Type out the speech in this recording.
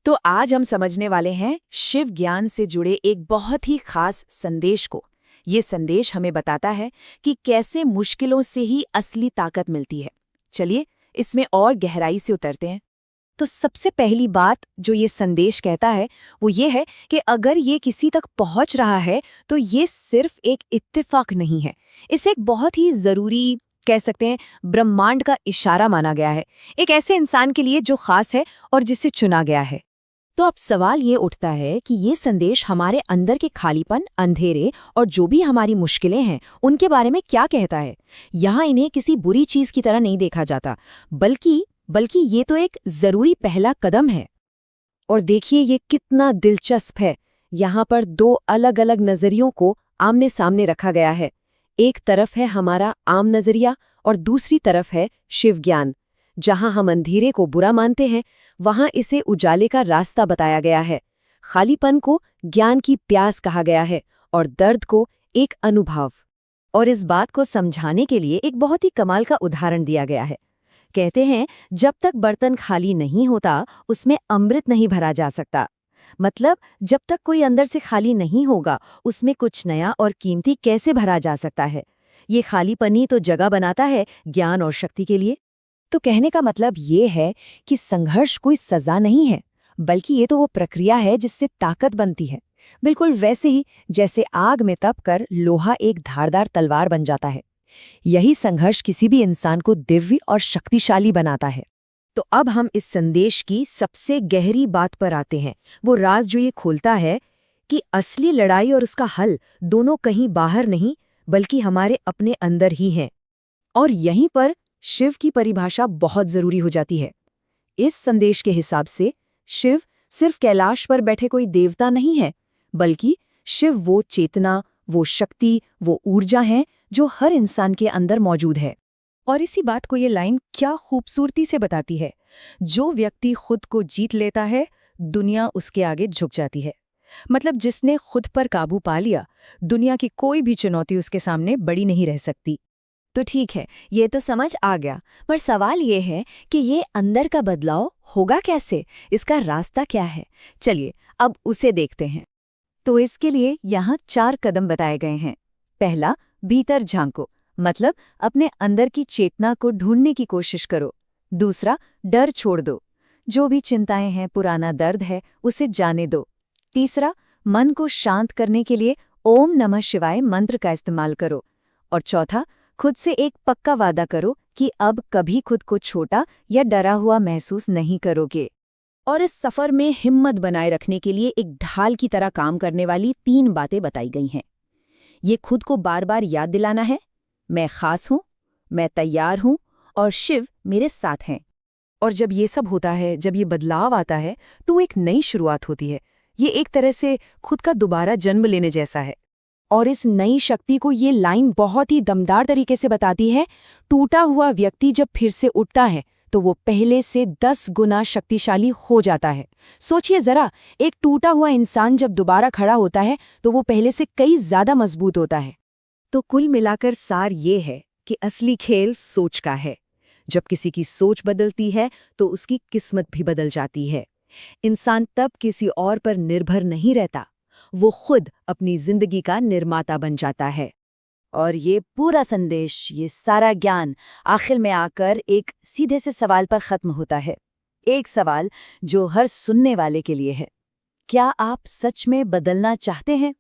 तो आज हम समझने वाले हैं शिव ज्ञान से जुड़े एक बहुत ही खास संदेश को। ये संदेश हमें बताता है कि कैसे मुश्किलों से ही असली ताकत मिलती है। चलिए इसमें और गहराई से उतरते हैं। तो सबसे पहली बात जो ये संदेश कहता है वो ये है कि अगर ये किसी तक पहुंच रहा है तो ये सिर्फ एक इत्तेफाक नहीं है, इसे एक बहुत ही ज़रूरी कह सकते हैं ब्रह्मांड का इशारा माना गया है, एक ऐसे इंसान के लिए जो खास है और जिसे चुना गया है। तो अब सवाल ये उठता है कि ये संदेश हमारे अंदर के खालीपन, अंधेरे और जो भी हमारी मुश्किलें हैं उनके बारे में क्या कहता है। यहाँ इन्हें किसी बुरी चीज की तरह नहीं देखा जाता, बल्कि ये तो एक जरूरी पहला कदम है। और देखिए ये कितना दिलचस्प है। यहाँ पर दो अलग अलग नजरियों को आमने सामने रखा गया है। एक तरफ है हमारा आम नजरिया और दूसरी तरफ है शिव ज्ञान। जहां हम अंधेरे को बुरा मानते हैं वहां इसे उजाले का रास्ता बताया गया है। खालीपन को ज्ञान की प्यास कहा गया है और दर्द को एक अनुभव। और इस बात को समझाने के लिए एक बहुत ही कमाल का उदाहरण दिया गया है। कहते हैं जब तक बर्तन खाली नहीं होता उसमें अमृत नहीं भरा जा सकता। मतलब जब तक कोई अंदर से खाली नहीं होगा उसमें कुछ नया और कीमती कैसे भरा जा सकता है। ये खालीपन ही तो जगह बनाता है ज्ञान और शक्ति के लिए। तो कहने का मतलब ये है कि संघर्ष कोई सजा नहीं है, बल्कि ये तो वो प्रक्रिया है जिससे ताकत बनती है। बिल्कुल वैसे ही जैसे आग में तपकर लोहा एक धारदार तलवार बन जाता है, यही संघर्ष किसी भी इंसान को दिव्य और शक्तिशाली बनाता है। तो अब हम इस संदेश की सबसे गहरी बात पर आते हैं, वो राज जो ये खोलता है कि असली लड़ाई और उसका हल दोनों कहीं बाहर नहीं बल्कि हमारे अपने अंदर ही हैं। और यहीं पर शिव की परिभाषा बहुत जरूरी हो जाती है। इस संदेश के हिसाब से शिव सिर्फ कैलाश पर बैठे कोई देवता नहीं है, बल्कि शिव वो चेतना, वो शक्ति, वो ऊर्जा है जो हर इंसान के अंदर मौजूद है। और इसी बात को ये लाइन क्या खूबसूरती से बताती है, जो व्यक्ति खुद को जीत लेता है दुनिया उसके आगे झुक जाती है। मतलब जिसने खुद पर काबू पा लिया दुनिया की कोई भी चुनौती उसके सामने बड़ी नहीं रह सकती। तो ठीक है, ये तो समझ आ गया, पर सवाल ये है कि ये अंदर का बदलाव होगा कैसे, इसका रास्ता क्या है। चलिए अब उसे देखते हैं। तो इसके लिए यहाँ 4 कदम बताए गए हैं। पहला, भीतर झांको, मतलब अपने अंदर की चेतना को ढूंढने की कोशिश करो। दूसरा, डर छोड़ दो, जो भी चिंताएं हैं, पुराना दर्द है, उसे जाने दो। तीसरा, मन को शांत करने के लिए ओम नमः शिवाय मंत्र का इस्तेमाल करो। और चौथा, खुद से एक पक्का वादा करो कि अब कभी खुद को छोटा या डरा हुआ महसूस नहीं करोगे। और इस सफर में हिम्मत बनाए रखने के लिए एक ढाल की तरह काम करने वाली 3 बातें बताई गई हैं। ये खुद को बार बार याद दिलाना है, मैं खास हूं, मैं तैयार हूं और शिव मेरे साथ हैं। और जब ये सब होता है, जब ये बदलाव आता है, तो एक नई शुरुआत होती है। ये एक तरह से खुद का दोबारा जन्म लेने जैसा है। और इस नई शक्ति को ये लाइन बहुत ही दमदार तरीके से बताती है। टूटा हुआ व्यक्ति जब फिर से उठता है तो वो पहले से 10 गुना शक्तिशाली हो जाता है। सोचिए जरा, एक टूटा हुआ इंसान जब दोबारा खड़ा होता है तो वो पहले से कई ज्यादा मजबूत होता है। तो कुल मिलाकर सार ये है कि असली खेल सोच का है। जब किसी की सोच बदलती है तो उसकी किस्मत भी बदल जाती है। इंसान तब किसी और पर निर्भर नहीं रहता, वो खुद अपनी जिंदगी का निर्माता बन जाता है। और ये पूरा संदेश, ये सारा ज्ञान आखिर में आकर एक सीधे से सवाल पर खत्म होता है। एक सवाल जो हर सुनने वाले के लिए है, क्या आप सच में बदलना चाहते हैं?